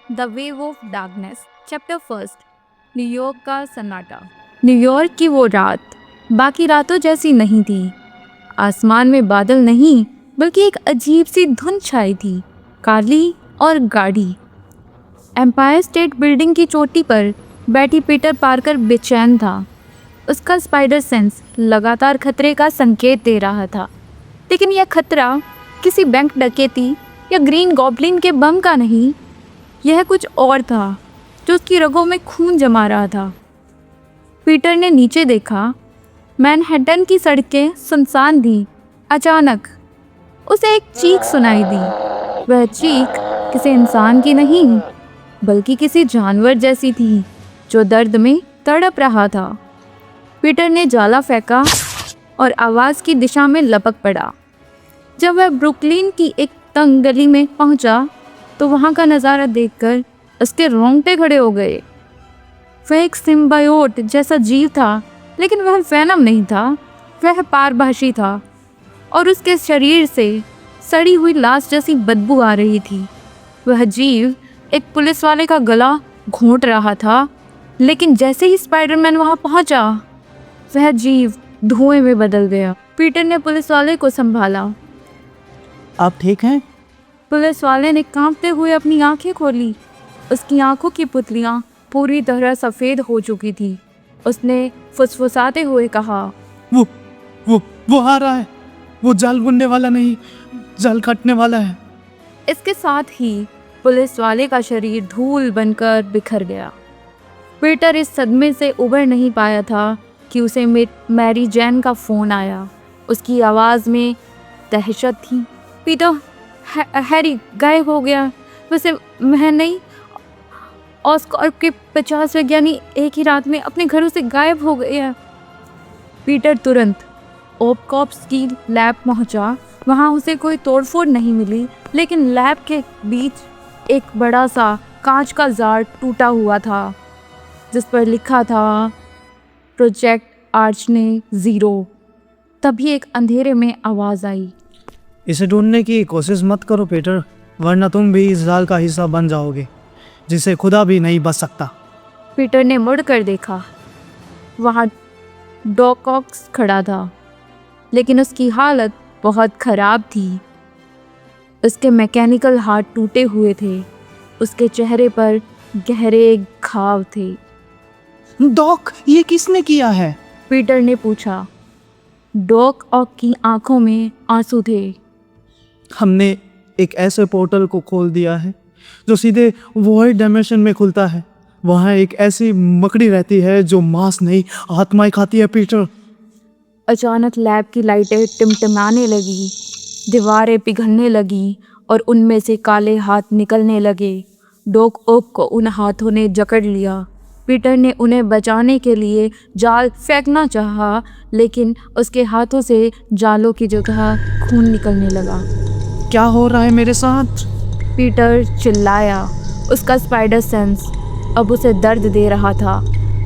The wave of darkness chapter first. New York का सन्नाटा। New York की वो रात बाकी रातों जैसी नहीं थी। आसमान में बादल नहीं बल्कि एक अजीब सी धुंध छाई थी, काली और गाढ़ी। एम्पायर स्टेट बिल्डिंग की चोटी पर बैठी पीटर पार्कर बेचैन था। उसका स्पाइडर सेंस लगातार खतरे का संकेत दे रहा था, लेकिन यह खतरा किसी बैंक डकैती या ग्रीन गॉब्लिन के बम का नहीं, यह कुछ और था जो उसकी रगों में खून जमा रहा था। पीटर ने नीचे देखा। मैनहट्टन की सड़कें सुनसान थीं। अचानक उसे एक चीख सुनाई दी। वह चीख किसी इंसान की नहीं बल्कि किसी जानवर जैसी थी जो दर्द में तड़प रहा था। पीटर ने जाला फेंका और आवाज़ की दिशा में लपक पड़ा। जब वह ब्रुकलिन की एक तंग गली में पहुंचा तो वहां का नज़ारा देखकर उसके रोंगटे खड़े हो गए। वह एक सिम्बायोट जैसा जीव था, लेकिन वह वेनम नहीं था, वह पारभाषी था और उसके शरीर से सड़ी हुई लाश जैसी बदबू आ रही थी। वह जीव एक पुलिस वाले का गला घोंट रहा था, लेकिन जैसे ही स्पाइडरमैन वहां पहुंचा वह जीव धुएं में बदल गया। पीटर ने पुलिस वाले को संभाला। आप ठीक हैं? पुलिस वाले ने कांपते हुए अपनी आंखें खोली। उसकी आंखों की पुतलियां पूरी तरह सफ़ेद हो चुकी थी। उसने फुसफुसाते हुए कहा, वो आ रहा है। वो जाल बुनने वाला नहीं, जाल काटने वाला है। इसके साथ ही पुलिस वाले का शरीर धूल बनकर बिखर गया। पीटर इस सदमे से उबर नहीं पाया था कि उसे मैरी जैन का फ़ोन आया। उसकी आवाज़ में दहशत थी। पीटर, हैरी गायब हो गया। वैसे मैं नहीं, ऑस्कर के 50 वैज्ञानिक एक ही रात में अपने घरों से गायब हो गए हैं। पीटर तुरंत ओपकॉप्स की लैब पहुंचा। वहां उसे कोई तोड़फोड़ नहीं मिली, लेकिन लैब के बीच एक बड़ा सा कांच का जार टूटा हुआ था जिस पर लिखा था प्रोजेक्ट आर्चने 0। तभी एक अंधेरे में आवाज़ आई, इसे ढूंढने की कोशिश मत करो पीटर, वरना तुम भी इस जाल का हिस्सा बन जाओगे जिसे खुदा भी नहीं बच सकता। पीटर ने मुड़कर देखा। वहाँ डॉक कॉक्स खड़ा था, लेकिन उसकी हालत बहुत ख़राब थी। उसके मैकेनिकल हाथ टूटे हुए थे। उसके चेहरे पर गहरे घाव थे। डॉक, ये किसने किया है? पीटर ने पूछा। डॉक ऑक की आंखों में आंसू थे। हमने एक ऐसे पोर्टल को खोल दिया है जो सीधे वॉइड डायमेंशन में खुलता है। वहाँ एक ऐसी मकड़ी रहती है जो मांस नहीं, आत्माएं खाती है पीटर। अचानक लैब की लाइटें टिमटिमाने लगी, दीवारें पिघलने लगी और उनमें से काले हाथ निकलने लगे। डॉक ओक को उन हाथों ने जकड़ लिया। पीटर ने उन्हें बचाने के लिए जाल फेंकना चाहा, लेकिन उसके हाथों से जालों की जगह खून निकलने लगा। क्या हो रहा है मेरे साथ? पीटर चिल्लाया। उसका स्पाइडर सेंस अब उसे दर्द दे रहा था।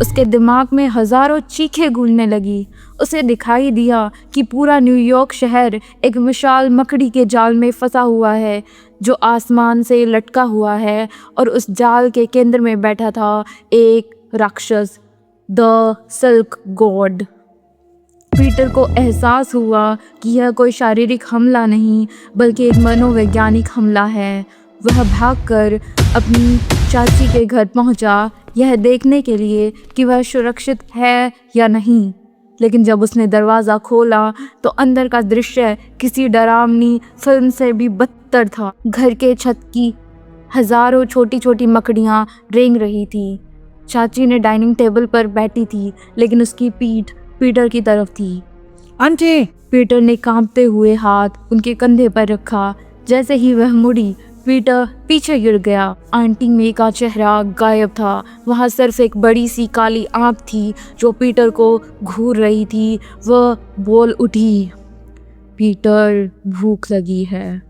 उसके दिमाग में हज़ारों चीखें गूंजने लगी। उसे दिखाई दिया कि पूरा न्यूयॉर्क शहर एक विशाल मकड़ी के जाल में फंसा हुआ है जो आसमान से लटका हुआ है, और उस जाल के केंद्र में बैठा था एक राक्षस, द सिल्क गॉड। पीटर को एहसास हुआ कि यह कोई शारीरिक हमला नहीं बल्कि एक मनोवैज्ञानिक हमला है। वह भागकर अपनी चाची के घर पहुंचा, यह देखने के लिए कि वह सुरक्षित है या नहीं। लेकिन जब उसने दरवाज़ा खोला तो अंदर का दृश्य किसी डरावनी फिल्म से भी बदतर था। घर के छत की हज़ारों छोटी छोटी मकड़ियाँ रेंग रही थी। चाची ने डाइनिंग टेबल पर बैठी थी, लेकिन उसकी पीठ पीटर की तरफ थी। आंटी! पीटर ने कांपते हुए हाथ उनके कंधे पर रखा। जैसे ही वह मुड़ी, पीटर पीछे गिर गया। आंटी मे का चेहरा गायब था। वहाँ सिर्फ एक बड़ी सी काली आंख थी जो पीटर को घूर रही थी। वह बोल उठी, पीटर, भूख लगी है।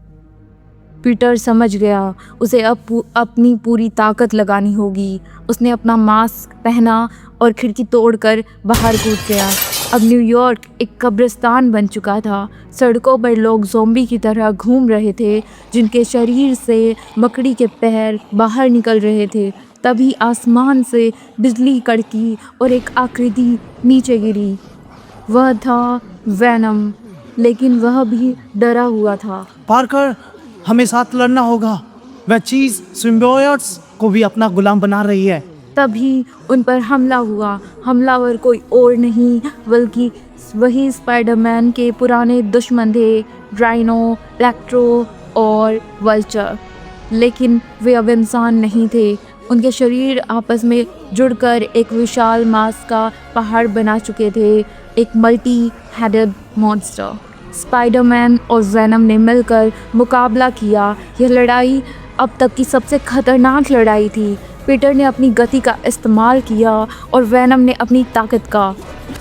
पीटर समझ गया उसे अब अपनी पूरी ताकत लगानी होगी। उसने अपना मास्क पहना और खिड़की तोड़कर बाहर कूद गया। अब न्यूयॉर्क एक कब्रिस्तान बन चुका था। सड़कों पर लोग ज़ॉम्बी की तरह घूम रहे थे, जिनके शरीर से मकड़ी के पैर बाहर निकल रहे थे। तभी आसमान से बिजली कड़की और एक आकृति नीचे गिरी। वह था वेनम, लेकिन वह भी डरा हुआ था। पार्कर, हमें साथ लड़ना होगा। वह चीज़ सिम्बायोट्स को भी अपना गुलाम बना रही है। तभी उन पर हमला हुआ। हमलावर कोई और नहीं बल्कि वही स्पाइडरमैन के पुराने दुश्मन थे, राइनो, इलेक्ट्रो और वल्चर। लेकिन वे अब इंसान नहीं थे। उनके शरीर आपस में जुड़कर एक विशाल मांस का पहाड़ बना चुके थे, एक मल्टी हेडेड मॉन्स्टर। स्पाइडरमैन और वेनम ने मिलकर मुकाबला किया। यह लड़ाई अब तक की सबसे खतरनाक लड़ाई थी। पीटर ने अपनी गति का इस्तेमाल किया और वेनम ने अपनी ताकत का।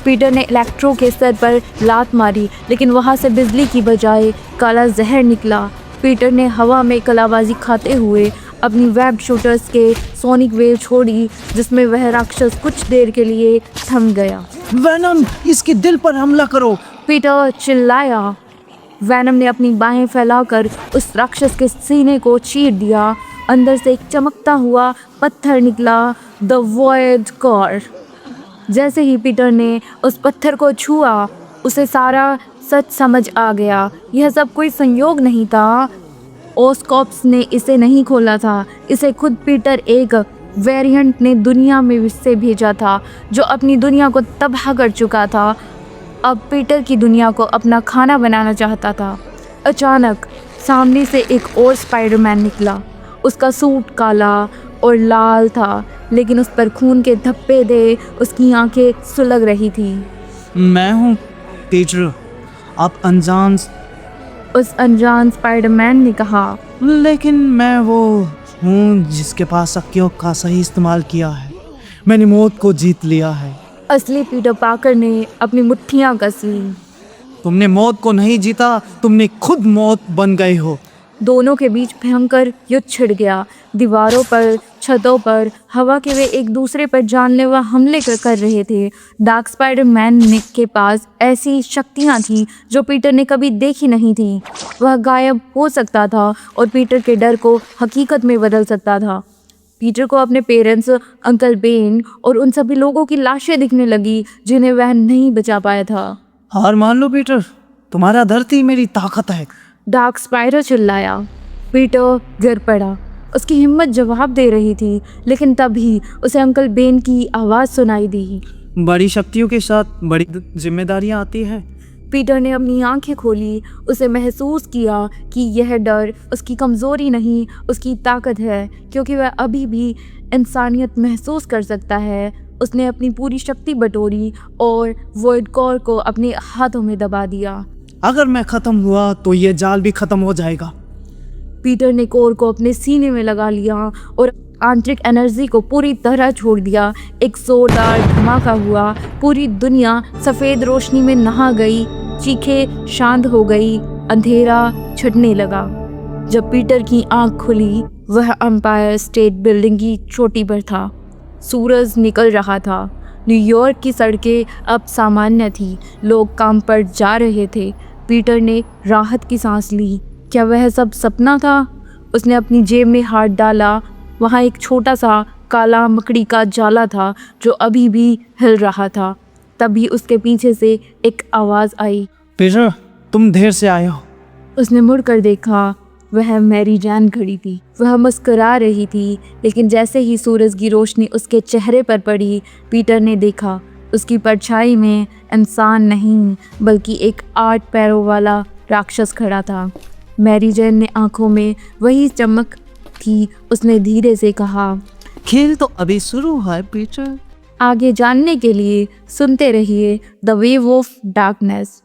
पीटर ने इलेक्ट्रो के सर पर लात मारी, लेकिन वहाँ से बिजली की बजाय काला जहर निकला। पीटर ने हवा में कलाबाजी खाते हुए अपनी वेब शूटर्स के सोनिक वेव छोड़ी, जिसमें वह राक्षस कुछ देर के लिए थम गया। वेनम, इसके दिल पर हमला करो, पीटर चिल्लाया। वेनम ने अपनी बाहें फैलाकर उस राक्षस के सीने को चीर दिया। अंदर से एक चमकता हुआ पत्थर निकला, द वॉइड कोर। जैसे ही पीटर ने उस पत्थर को छुआ, उसे सारा सच समझ आ गया। यह सब कोई संयोग नहीं था। ओस्कॉप्स ने इसे नहीं खोला था। इसे खुद पीटर एक वेरिएंट ने दुनिया में से भेजा था, जो अपनी दुनिया को तबाह कर चुका था। अब पीटर की दुनिया को अपना खाना बनाना चाहता था। अचानक सामने से एक और स्पाइडरमैन निकला। उसका सूट काला और लाल था, लेकिन उस पर खून के धब्बे थे। उसकी आंखें सुलग रही थी। मैं हूँ पीटर, आप अनजान। उस अनजान स्पाइडरमैन ने कहा, लेकिन मैं वो हूँ जिसके पास शक्तियों का सही इस्तेमाल किया है। मैंने मौत को जीत लिया है। असली पीटर पार्कर ने अपनी मुट्ठियां कस ली। तुमने मौत को नहीं जीता, तुमने खुद मौत बन गए हो। दोनों के बीच भयंकर युद्ध छिड़ गया। दीवारों पर, छतों पर, हवा के वे एक दूसरे पर जानलेवा हमले कर रहे थे। डार्क स्पाइडरमैन के पास ऐसी शक्तियां थीं जो पीटर ने कभी देखी नहीं थी। वह गायब हो सकता था और पीटर के डर को हकीकत में बदल सकता था। पीटर को अपने पेरेंट्स, अंकल बेन और उन सभी लोगों की लाशें दिखने लगी जिन्हें वह नहीं बचा पाया था। हार मान लो पीटर, तुम्हारा धरती मेरी ताकत है। डार्क स्पाइडर चिल्लाया। पीटर गिर पड़ा। उसकी हिम्मत जवाब दे रही थी, लेकिन तभी उसे अंकल बेन की आवाज़ सुनाई दी। बड़ी शक्तियों के साथ बड़ी जिम्मेदारियां आती है। पीटर ने अपनी आंखें खोली। उसे महसूस किया कि यह डर उसकी कमज़ोरी नहीं, उसकी ताकत है, क्योंकि वह अभी भी इंसानियत महसूस कर सकता है। उसने अपनी पूरी शक्ति बटोरी और वॉइड कोर को अपने हाथों में दबा दिया। अगर मैं खत्म हुआ तो ये जाल भी खत्म हो जाएगा। पीटर ने कोर को अपने सीने में लगा लिया और आंतरिक एनर्जी को पूरी तरह छोड़ दिया। एक जोरदार धमाका हुआ। पूरी दुनिया सफ़ेद रोशनी में नहा गई। चीखें शांत हो गई। अंधेरा छटने लगा। जब पीटर की आंख खुली, वह एम्पायर स्टेट बिल्डिंग की चोटी पर था। सूरज निकल रहा था। न्यूयॉर्क की सड़कें अब सामान्य थी। लोग काम पर जा रहे थे। पीटर ने राहत की सांस ली। क्या वह सब सपना था? उसने अपनी जेब में हाथ डाला। वहाँ एक छोटा सा काला मकड़ी का जाला था जो अभी भी हिल रहा था। तभी उसके पीछे से एक आवाज़ आई। पीटर, तुम देर से आए हो। उसने मुड़कर देखा। वह मैरी जैन खड़ी थी। वह मुस्कुरा रही थी, लेकिन जैसे ही सूरज की रोशनी उसके चेहरे पर पड़ी, पीटर ने देखा उसकी परछाई में इंसान नहीं बल्कि एक 8 पैरों वाला राक्षस खड़ा था। मैरी जैन ने आंखों में वही चमक थी। उसने धीरे से कहा, खेल तो अभी शुरू है पीटर। आगे जानने के लिए सुनते रहिए द वेव ऑफ डार्कनेस।